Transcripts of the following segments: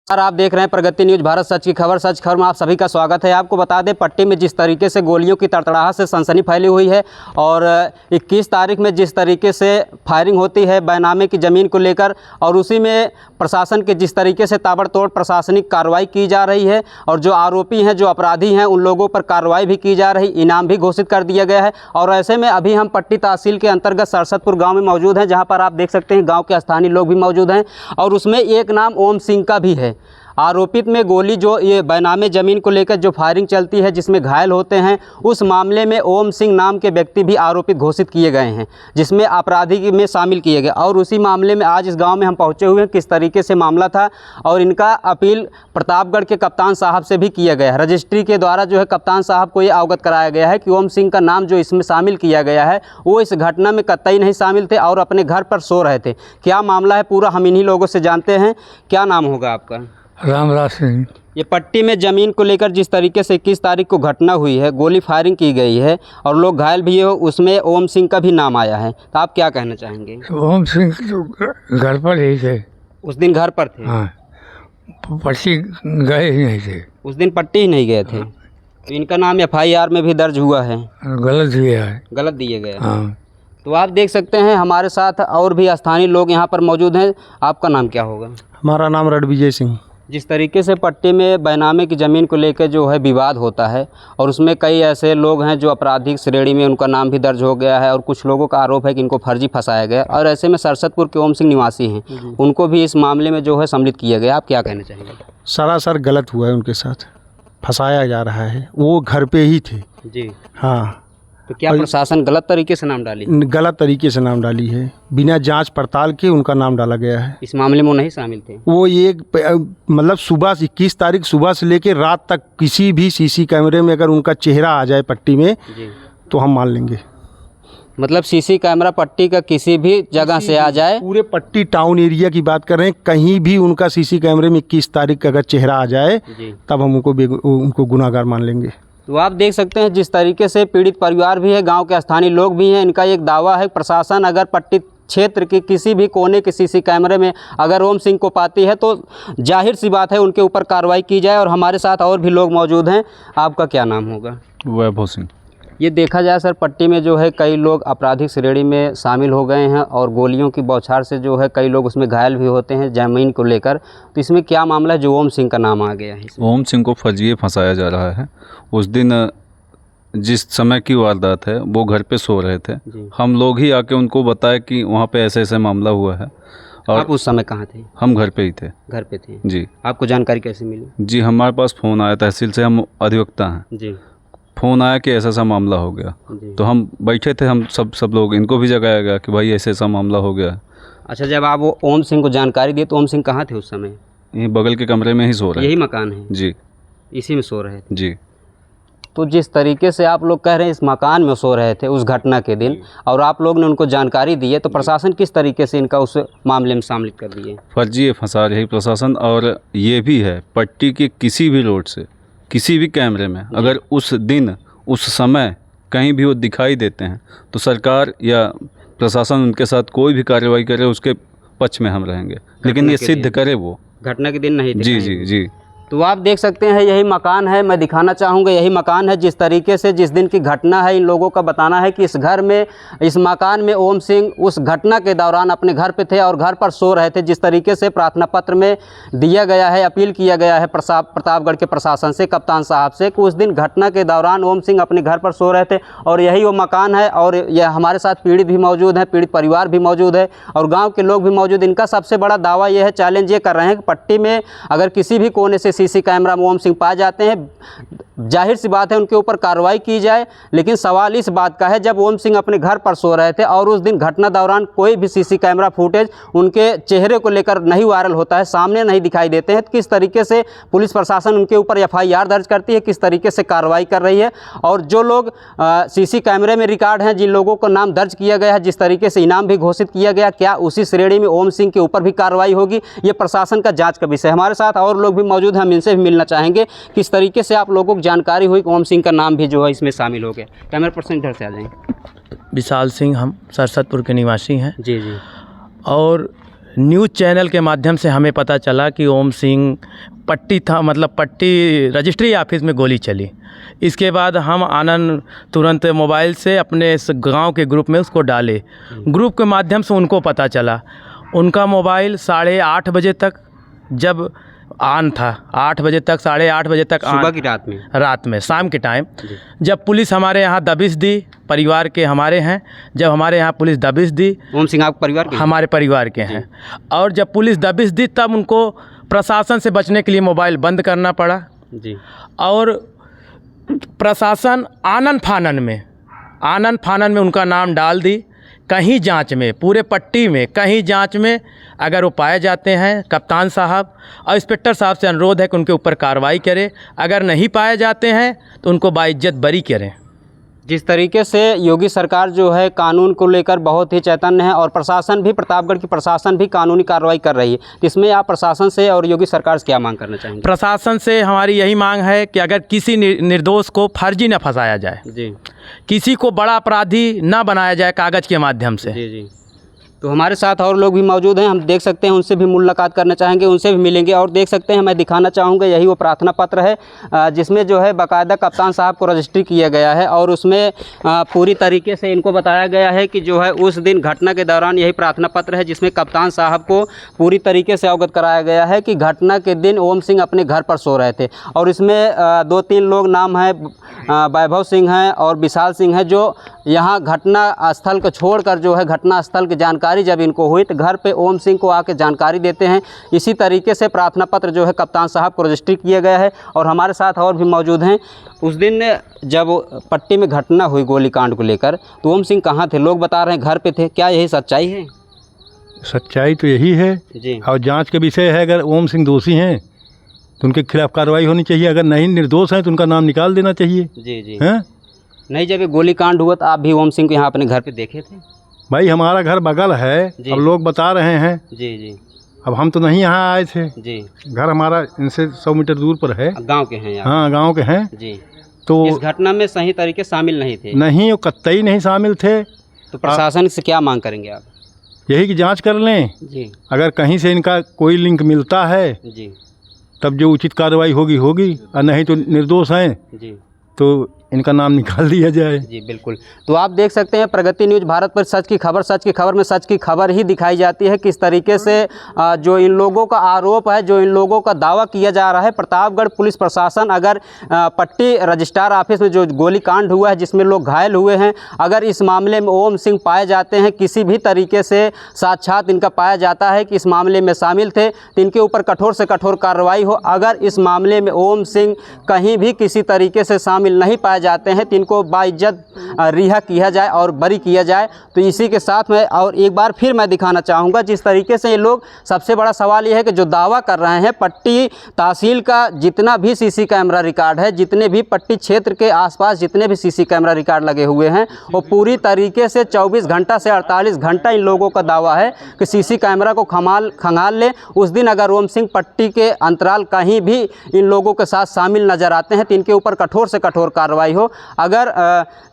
आप देख रहे हैं प्रगति न्यूज भारत सच की खबर। सच खबर में आप सभी का स्वागत है। आपको बता दें, पट्टी में जिस तरीके से गोलियों की तड़तड़ाहट से सनसनी फैली हुई है और 21 तारीख में जिस तरीके से फायरिंग होती है बैनामे की ज़मीन को लेकर, और उसी में प्रशासन के जिस तरीके से ताबड़तोड़ प्रशासनिक कार्रवाई की जा रही है और जो आरोपी हैं, जो अपराधी हैं, उन लोगों पर कार्रवाई भी की जा रही, इनाम भी घोषित कर दिया गया है। और ऐसे में अभी हम पट्टी तहसील के अंतर्गत सरसतपुर गाँव में मौजूद हैं, जहाँ पर आप देख सकते हैं गाँव के स्थानीय लोग भी मौजूद हैं और उसमें एक नाम ओम सिंह का भी है। आरोपित में गोली जो ये बैनामे ज़मीन को लेकर जो फायरिंग चलती है जिसमें घायल होते हैं, उस मामले में ओम सिंह नाम के व्यक्ति भी आरोपित घोषित किए गए हैं, जिसमें अपराधी में शामिल किए गए। और उसी मामले में आज इस गांव में हम पहुंचे हुए हैं, किस तरीके से मामला था और इनका अपील प्रतापगढ़ के कप्तान साहब से भी किया गया है। रजिस्ट्री के द्वारा जो है कप्तान साहब को ये अवगत कराया गया है कि ओम सिंह का नाम जो इसमें शामिल किया गया है वो इस घटना में कतई नहीं शामिल थे और अपने घर पर सो रहे थे। क्या मामला है पूरा हम इन्हीं लोगों से जानते हैं। क्या नाम होगा आपका? रामराज सिंह। ये पट्टी में ज़मीन को लेकर जिस तरीके से 21 तारीख को घटना हुई है, गोली फायरिंग की गई है और लोग घायल भी हो, उसमें ओम सिंह का भी नाम आया है, तो आप क्या कहना चाहेंगे? ओम सिंह तो घर पर ही थे। उस दिन घर पर थे? हाँ, पट्टी गए ही नहीं थे। उस दिन पट्टी ही नहीं गए थे। तो इनका नाम FIR में भी दर्ज हुआ है? गलत दिया है। गलत दिए गए। हाँ। तो आप देख सकते हैं हमारे साथ और भी स्थानीय लोग यहाँ पर मौजूद हैं। आपका नाम क्या होगा? हमारा नाम रणविजय सिंह। जिस तरीके से पट्टी में बैनामे की ज़मीन को लेकर जो है विवाद होता है और उसमें कई ऐसे लोग हैं जो आपराधिक श्रेणी में उनका नाम भी दर्ज हो गया है और कुछ लोगों का आरोप है कि इनको फर्जी फंसाया गया, और ऐसे में सरसतपुर के ओम सिंह निवासी हैं, उनको भी इस मामले में जो है सम्मिलित किया गया। आप क्या कहना चाहेंगे? सरासर गलत हुआ है, उनके साथ फंसाया जा रहा है। वो घर पे ही थे जी। हाँ। तो क्या प्रशासन गलत तरीके से नाम डाली? गलत तरीके से नाम डाली है, बिना जांच पड़ताल के उनका नाम डाला गया है। इस मामले में वो नहीं शामिल थे। वो एक मतलब सुबह 21 तारीख सुबह से लेकर रात तक किसी भी CC कैमरे में अगर उनका चेहरा आ जाए पट्टी में जी, तो हम मान लेंगे। मतलब CC कैमरा पट्टी का किसी भी जगह से आ जाए, पूरे पट्टी टाउन एरिया की बात कर रहे हैं, कहीं भी उनका CC कैमरे में 21 तारीख का अगर चेहरा आ जाए तब हम उनको गुनाहगार मान लेंगे। तो आप देख सकते हैं जिस तरीके से पीड़ित परिवार भी है, गांव के स्थानीय लोग भी हैं, इनका एक दावा है प्रशासन अगर पट्टी क्षेत्र के किसी भी कोने के CC कैमरे में अगर ओम सिंह को पाती है तो जाहिर सी बात है उनके ऊपर कार्रवाई की जाए। और हमारे साथ और भी लोग मौजूद हैं। आपका क्या नाम होगा? वैभव सिंह। ये देखा जाए सर, पट्टी में जो है कई लोग आपराधिक श्रेणी में शामिल हो गए हैं और गोलियों की बौछार से जो है कई लोग उसमें घायल भी होते हैं ज़मीन को लेकर, तो इसमें क्या मामला है जो ओम सिंह का नाम आ गया है? ओम सिंह को फर्जी फंसाया जा रहा है। उस दिन जिस समय की वारदात है वो घर पे सो रहे थे, हम लोग ही आके उनको बताया कि वहाँ पे ऐसे ऐसे मामला हुआ है। और आप उस समय कहाँ थे? हम घर पे ही थे। घर पे थे जी। आपको जानकारी कैसे मिली? जी, हमारे पास फ़ोन आया तहसील से, हम अधिवक्ता हैं जी। फ़ोन आया कि ऐसा ऐसा मामला हो गया, तो हम बैठे थे, हम सब लोग, इनको भी जगाया गया कि भाई ऐसे ऐसा मामला हो गया। अच्छा, जब आप वो ओम सिंह को जानकारी दी तो ओम सिंह कहाँ थे उस समय? यहीं बगल के कमरे में ही सो रहे। यही मकान है? जी। इसी में सो रहे थे? जी। तो जिस तरीके से आप लोग कह रहे हैं इस मकान में सो रहे थे उस घटना के दिन और आप लोग ने उनको जानकारी दी है, तो प्रशासन किस तरीके से इनका उस मामले में शामिल कर दिए? फर्जी फंसा रही प्रशासन। और ये भी है पट्टी के किसी भी रोड से किसी भी कैमरे में अगर उस दिन उस समय कहीं भी वो दिखाई देते हैं तो सरकार या प्रशासन उनके साथ कोई भी कार्रवाई करे उसके पक्ष में हम रहेंगे, लेकिन ये सिद्ध करे वो घटना के दिन नहीं। जी जी जी। तो आप देख सकते हैं यही मकान है, मैं दिखाना चाहूँगा यही मकान है। जिस तरीके से जिस दिन की घटना है, इन लोगों का बताना है कि इस घर में, इस मकान में ओम सिंह उस घटना के दौरान अपने घर पे थे और घर पर सो रहे थे। जिस तरीके से प्रार्थना पत्र में दिया गया है, अपील किया गया है प्रतापगढ़ के प्रशासन से, कप्तान साहब से, कि उस दिन घटना के दौरान ओम सिंह अपने घर पर सो रहे थे और यही वो मकान है। और यह हमारे साथ पीड़ित भी मौजूद हैं, पीड़ित परिवार भी मौजूद है और गाँव के लोग भी मौजूद। इनका सबसे बड़ा दावा यह है, चैलेंज ये कर रहे हैं कि पट्टी में अगर किसी भी कोने से CC कैमरा में ओम सिंह पाए जाते हैं, जाहिर सी बात है उनके ऊपर कार्रवाई की जाए। लेकिन सवाल इस बात का है, जब ओम सिंह अपने घर पर सो रहे थे और उस दिन घटना दौरान कोई भी CC कैमरा फुटेज उनके चेहरे को लेकर नहीं वायरल होता है, सामने नहीं दिखाई देते हैं, तो किस तरीके से पुलिस प्रशासन उनके ऊपर FIR दर्ज करती है, किस तरीके से कार्रवाई कर रही है? और जो लोग CC कैमरे में रिकॉर्ड हैं, जिन लोगों को नाम दर्ज किया गया है, जिस तरीके से इनाम भी घोषित किया गया, क्या उसी श्रेणी में ओम सिंह के ऊपर भी कार्रवाई होगी? ये प्रशासन का जाँच का विषय। हमारे साथ और लोग भी मौजूद हैं, हम इनसे भी मिलना चाहेंगे किस तरीके से आप लोगों को जानकारी हुई कि ओम सिंह का नाम भी जो है इसमें शामिल हो गया। कैमरा पर्सन इधर से आ जाएंगे। विशाल सिंह, हम सरसतपुर के निवासी हैं। जी जी। और न्यूज़ चैनल के माध्यम से हमें पता चला कि ओम सिंह पट्टी था, मतलब पट्टी रजिस्ट्री ऑफिस में गोली चली। इसके बाद हम आनंद तुरंत मोबाइल से अपने इस गांव के ग्रुप में उसको डाले। ग्रुप के माध्यम से उनको पता चला। उनका मोबाइल 8:30 बजे तक जब ऑन था, 8 बजे तक, 8:30 बजे तक सुबह की रात में शाम के टाइम जब पुलिस हमारे यहाँ दबिश दी, परिवार के हमारे हैं, जब हमारे यहाँ पुलिस दबिश दी, ओम सिंह आपके परिवार के? हमारे परिवार के हैं, और जब पुलिस दबिश दी तब उनको प्रशासन से बचने के लिए मोबाइल बंद करना पड़ा जी। और प्रशासन आनन फानन में उनका नाम डाल दी। कहीं जांच में, पूरे पट्टी में कहीं जांच में अगर वो पाए जाते हैं, कप्तान साहब और इंस्पेक्टर साहब से अनुरोध है कि उनके ऊपर कार्रवाई करें। अगर नहीं पाए जाते हैं तो उनको बाइज्जत बरी करें। जिस तरीके से योगी सरकार जो है कानून को लेकर बहुत ही चैतन्य है और प्रशासन भी, प्रतापगढ़ की प्रशासन भी कानूनी कार्रवाई कर रही है, इसमें आप प्रशासन से और योगी सरकार से क्या मांग करना चाहेंगे? प्रशासन से हमारी यही मांग है कि अगर किसी निर्दोष को फर्जी न फंसाया जाए जी, किसी को बड़ा अपराधी न बनाया जाए कागज़ के माध्यम से। जी जी। तो हमारे साथ और लोग भी मौजूद हैं, हम देख सकते हैं, उनसे भी मुलाकात करना चाहेंगे, उनसे भी मिलेंगे। और देख सकते हैं, मैं दिखाना चाहूँगा, यही वो प्रार्थना पत्र है जिसमें जो है बाकायदा कप्तान साहब को रजिस्ट्री किया गया है और उसमें पूरी तरीके से इनको बताया गया है कि जो है उस दिन घटना के दौरान, यही प्रार्थना पत्र है जिसमें कप्तान साहब को पूरी तरीके से अवगत कराया गया है कि घटना के दिन ओम सिंह अपने घर पर सो रहे थे। और इसमें 2-3 लोग नाम है, वैभव सिंह हैं और विशाल सिंह हैं, जो यहाँ घटना स्थल को छोड़कर जो है घटना स्थल की जानकारी जब इनको हुई तो घर पे ओम सिंह को आके जानकारी देते हैं। इसी तरीके से प्रार्थना पत्र जो है कप्तान साहब को रजिस्ट्री किया गया है। और हमारे साथ और भी मौजूद हैं। उस दिन जब पट्टी में घटना हुई गोलीकांड को लेकर, तो ओम सिंह कहाँ थे? लोग बता रहे हैं घर पे थे, क्या यही सच्चाई है? सच्चाई तो यही है जी। और जांच का विषय है। अगर ओम सिंह दोषी हैं तो उनके खिलाफ कार्रवाई होनी चाहिए, अगर नहीं निर्दोष हैं तो उनका नाम निकाल देना चाहिए। जी जी। हैं? नहीं, जब ये गोलीकांड हुआ तो आप भी ओम सिंह को यहाँ अपने घर पे देखे थे? भाई हमारा घर बगल है, अब लोग बता रहे हैं। जी जी। अब हम तो नहीं यहाँ आए थे जी। घर हमारा इनसे 100 मीटर दूर पर है। गांव के हैं यार? हाँ, गांव के हैं। जी। तो इस घटना में सही तरीके शामिल नहीं थे? नहीं, वो कतई नहीं शामिल थे। तो प्रशासन से क्या मांग करेंगे आप? यही कि जांच कर लें, जी। अगर कहीं से इनका कोई लिंक मिलता है जी तब जो उचित कार्रवाई होगी और नहीं तो निर्दोष हैं जी, तो इनका नाम निकाल दिया जाए। जी बिल्कुल। तो आप देख सकते हैं, प्रगति न्यूज़ भारत पर सच की खबर में सच की खबर ही दिखाई जाती है। किस तरीके से जो इन लोगों का आरोप है, जो इन लोगों का दावा किया जा रहा है, प्रतापगढ़ पुलिस प्रशासन अगर पट्टी रजिस्ट्रार ऑफिस में जो गोलीकांड हुआ है जिसमें लोग घायल हुए हैं, अगर इस मामले में ओम सिंह पाए जाते हैं, किसी भी तरीके से साक्षात इनका पाया जाता है कि इस मामले में शामिल थे, तो इनके ऊपर कठोर से कठोर कार्रवाई हो। अगर इस मामले में ओम सिंह कहीं भी किसी तरीके से शामिल नहीं पाए जाते हैं तो इनको बाइज्जत रिहा किया जाए और बरी किया जाए। तो इसी के साथ में और एक बार फिर मैं दिखाना चाहूँगा जिस तरीके से ये लोग, सबसे बड़ा सवाल ये है कि जो दावा कर रहे हैं पट्टी तहसील का जितना भी सीसी कैमरा रिकॉर्ड है, जितने भी पट्टी क्षेत्र के आसपास जितने भी सीसी कैमरा रिकॉर्ड लगे हुए हैं, वो पूरी तरीके से 24 घंटा से 48 घंटा इन लोगों का दावा है कि सीसी कैमरा को खंगाल ले। उस दिन अगर ओम सिंह पट्टी के अंतराल कहीं भी इन लोगों के साथ शामिल नजर आते हैं तो इनके ऊपर कठोर से कठोर कार्रवाई हो। अगर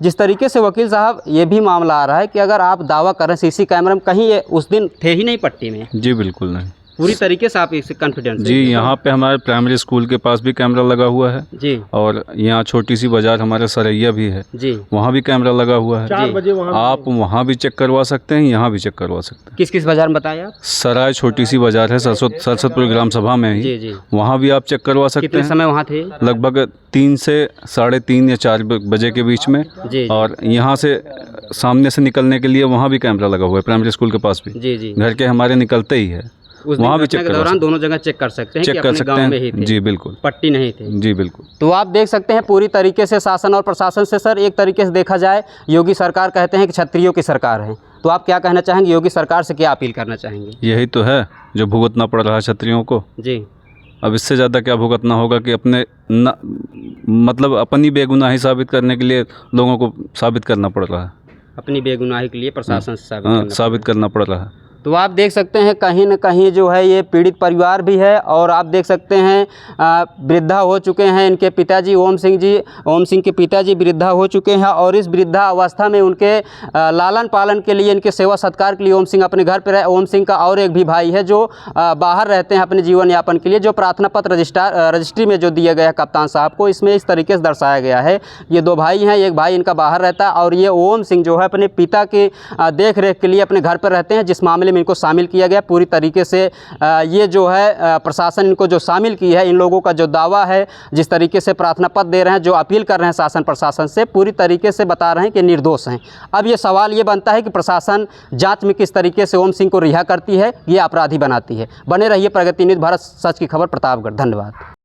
जिस तरीके से वकील साहब ये भी मामला आ रहा है कि अगर आप दावा करें सीसी कैमरा में कहीं ये उस दिन थे ही नहीं पट्टी में, जी बिल्कुल नहीं, पूरी तरीके से आप इससे कॉन्फिडेंस? जी, यहाँ पे हमारे प्राइमरी स्कूल के पास भी कैमरा लगा हुआ है जी, और यहाँ छोटी सी बाजार हमारे सरैया भी है जी, वहाँ भी कैमरा लगा हुआ है। 4 बजे आप वहाँ भी चेक करवा सकते हैं, यहाँ भी चेक करवा सकते हैं। किस किस बाजार में बताया आप? सराय छोटी सी बाजार है सरस्वतपुर ग्राम सभा में जी ही, जी। वहाँ भी आप चेक करवा सकते कितने हैं। समय वहाँ थे? लगभग 3 से 3:30 या 4 बजे के बीच में। जी। और यहाँ से सामने से निकलने के लिए वहाँ भी कैमरा लगा हुआ है, प्राइमरी स्कूल के पास भी। जी जी। घर के हमारे निकलते ही है, उस वहाँ दिन भी घटना चेक के करवा दौरान दोनों जगह चेक कर सकते हैं चेक कि कर अपने सकते गांव में ही हैं। थे, जी बिल्कुल, पट्टी नहीं थे। जी बिल्कुल। तो आप देख सकते हैं पूरी तरीके से शासन और प्रशासन से सर एक तरीके से देखा जाए, योगी सरकार कहते हैं कि क्षत्रियों की सरकार है, तो आप क्या कहना चाहेंगे? योगी सरकार से क्या अपील करना चाहेंगे? यही तो है जो भुगतना पड़ रहा है क्षत्रियों को। जी। अब इससे ज़्यादा क्या भुगतना होगा कि अपने मतलब अपनी बेगुनाही साबित करने के लिए लोगों को साबित करना पड़ रहा है, अपनी बेगुनाही के लिए प्रशासन से साबित करना पड़ रहा है। तो आप देख सकते हैं कहीं न कहीं जो है ये पीड़ित परिवार भी है, और आप देख सकते हैं वृद्धा हो चुके हैं इनके पिताजी ओम सिंह के पिताजी वृद्धा हो चुके हैं, और इस वृद्धा अवस्था में उनके लालन पालन के लिए, इनके सेवा सत्कार के लिए ओम सिंह अपने घर पर रहे। ओम सिंह का और एक भी भाई है जो बाहर रहते हैं अपने जीवन यापन के लिए, जो प्रार्थना पत्र रजिस्ट्री में जो दिया गया है कप्तान साहब को, इसमें इस तरीके से दर्शाया गया है। ये 2 भाई हैं, एक भाई इनका बाहर रहता है, और ये ओम सिंह जो है अपने पिता की देख रेख के लिए अपने घर पर रहते हैं, जिस मामले में इनको शामिल किया गया। पूरी तरीके से ये जो है प्रशासन इनको जो शामिल की है, इन लोगों का जो दावा है, जिस तरीके से प्रार्थना पत्र दे रहे हैं, जो अपील कर रहे हैं शासन प्रशासन से, पूरी तरीके से बता रहे हैं कि निर्दोष हैं। अब ये सवाल ये बनता है कि प्रशासन जांच में किस तरीके से ओम सिंह को रिहा करती है, ये अपराधी बनाती है। बने रहिए प्रगति न्यूज़, भारत सच की खबर, प्रतापगढ़। धन्यवाद।